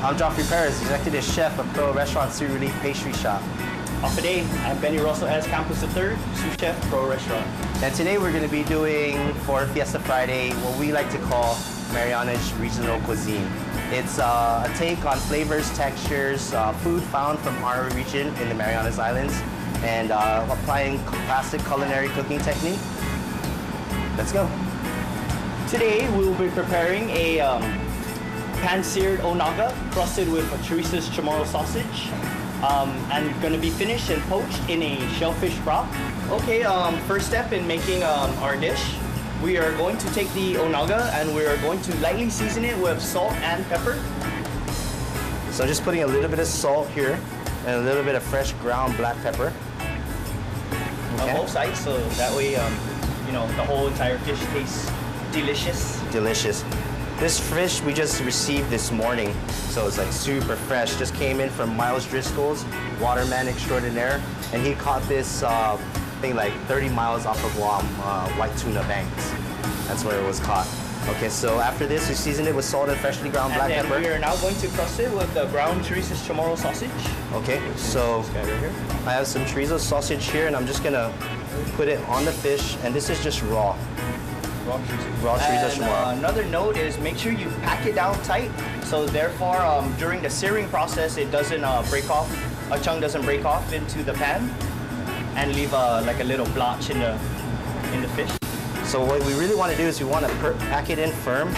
I'm Joffrey Perez, Executive Chef of Proa Restaurant Sous Relief Pastry Shop. Today, I'm Benny Russell as Campus III, Sous Chef, Proa Restaurant. And today we're going to be doing, for Fiesta Friday, what we like to call Marianas Regional Cuisine. It's a take on flavors, textures, food found from our region in the Marianas Islands, and applying classic culinary cooking technique. Let's go. Today, we will be preparing a pan-seared onaga crusted with a chorizo's chamorro sausage, and going to be finished and poached in a shellfish broth. Okay, first step in making our dish, we are going to take the onaga and we are going to lightly season it with salt and pepper. So just putting a little bit of salt here and a little bit of fresh ground black pepper. Okay. On both sides, so that way, you know, the whole entire fish tastes delicious. Delicious. This fish we just received this morning, so it's like super fresh. Just came in from Miles Driscoll's, waterman extraordinaire, and he caught this thing like 30 miles off of Guam, white tuna banks. That's where it was caught. Okay, so after this, we season it with salt and freshly ground black pepper. And we are now going to crust it with the ground chorizo's chamorro sausage. Okay, so this guy right here. I have some chorizo sausage here, and I'm just gonna put it on the fish, and this is just raw. Raw chorizo chamorro. Another note is make sure you pack it down tight, so therefore during the searing process it doesn't break off, a chunk doesn't break off into the pan and leave like a little blotch in the fish. So what we really want to do is we want to pack it in firm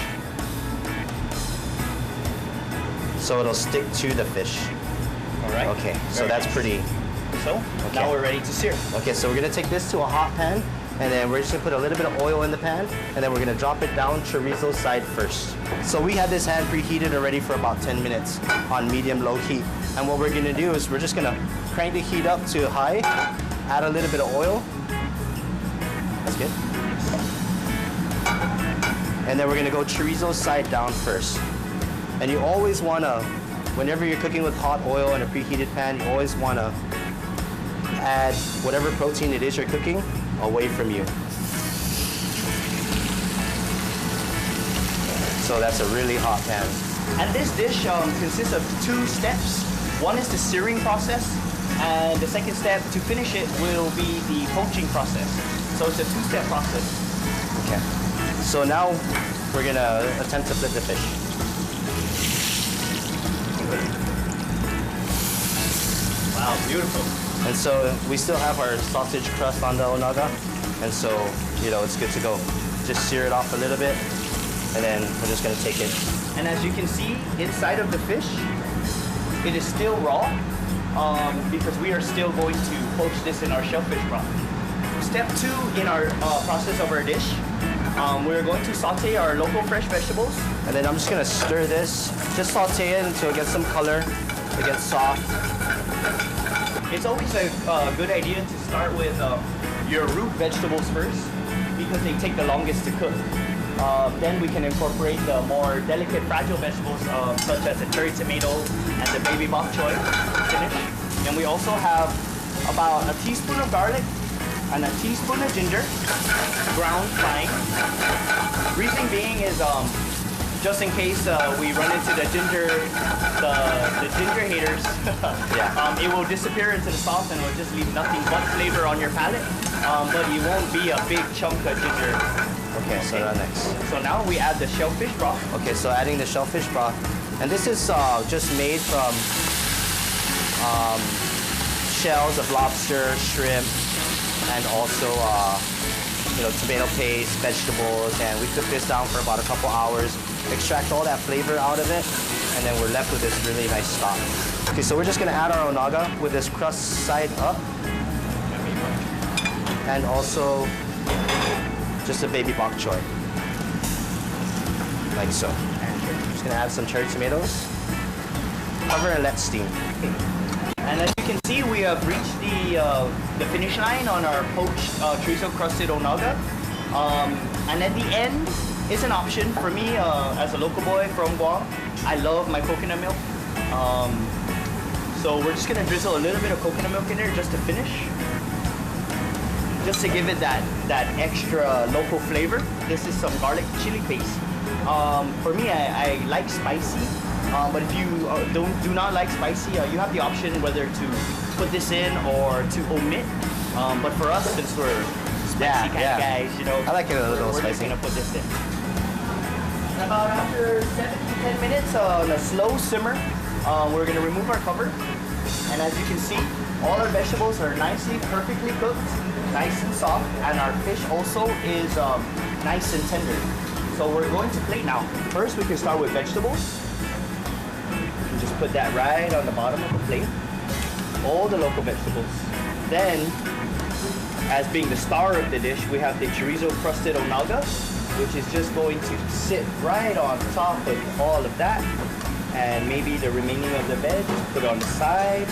so it'll stick to the fish. All right. Okay, so that's nice. Pretty. So now we're ready to sear. Okay, so we're gonna take this to a hot pan, and then we're just gonna put a little bit of oil in the pan, and then we're gonna drop it down chorizo side first. So we had this pan preheated already for about 10 minutes on medium-low heat. And what we're gonna do is we're just gonna crank the heat up to high, add a little bit of oil. That's good. And then we're gonna go chorizo side down first. And you always wanna, whenever you're cooking with hot oil in a preheated pan, you always wanna add whatever protein it is you're cooking away from you. So that's a really hot pan. And this dish consists of 2 steps. One is the searing process, and the second step to finish it will be the poaching process. So it's a 2-step process. Okay. So now we're gonna attempt to flip the fish. Wow, beautiful. And so we still have our sausage crust on the onaga, and so, you know, it's good to go. Just sear it off a little bit, and then we're just gonna take it. And as you can see, inside of the fish, it is still raw, because we are still going to poach this in our shellfish broth. Step 2 in our process of our dish, we're going to saute our local fresh vegetables. And then I'm just gonna stir this, just saute it until it gets some color, it gets soft. It's always a good idea to start with your root vegetables first, because they take the longest to cook. Then we can incorporate the more delicate, fragile vegetables, such as the cherry tomato and the baby bok choy to finish. And we also have about a teaspoon of garlic and a teaspoon of ginger, ground fine. Reason being is just in case we run into the ginger haters, yeah. It will disappear into the sauce and will just leave nothing but flavor on your palate, but it won't be a big chunk of ginger. Okay, so next. So now we add the shellfish broth. Okay, so adding the shellfish broth, and this is just made from shells of lobster, shrimp, and also you know, tomato paste, vegetables, and we cook this down for about a couple hours, extract all that flavor out of it, and then we're left with this really nice stock. Okay, so we're just gonna add our onaga with this crust side up, and also just a baby bok choy, like so. Just gonna add some cherry tomatoes, cover and let steam. And as you can see, we have reached the finish line on our poached chorizo crusted onaga. And at the end is an option for me as a local boy from Guam. I love my coconut milk. So we're just gonna drizzle a little bit of coconut milk in there just to finish. Just to give it that extra local flavor. This is some garlic chili paste. For me, I like spicy. But if you do not like spicy, you have the option whether to put this in or to omit. But for us, since we're spicy kind of guys, you know, I like it a little we're just spicy. gonna put this in. About after 7 to 10 minutes on a slow simmer, we're gonna remove our cover. And as you can see, all our vegetables are nicely, perfectly cooked, nice and soft, and our fish also is nice and tender. So we're going to plate now. First, we can start with vegetables. You just put that right on the bottom of the plate. All the local vegetables. Then, as being the star of the dish, we have the chorizo crusted onaga, which is just going to sit right on top of all of that. And maybe the remaining of the veg, just put on the side.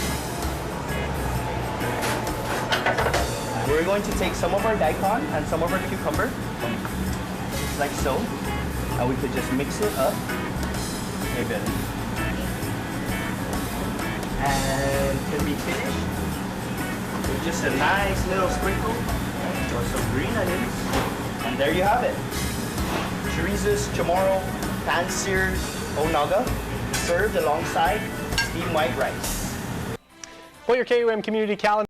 We're going to take some of our daikon and some of our cucumber, just like so. And we could just mix it up. Maybe. And can be finished with just a nice little sprinkle or some green onions. And there you have it. Chorizo's chamorro pan-seared onaga, served alongside steamed white rice. Well, your KUM community calendar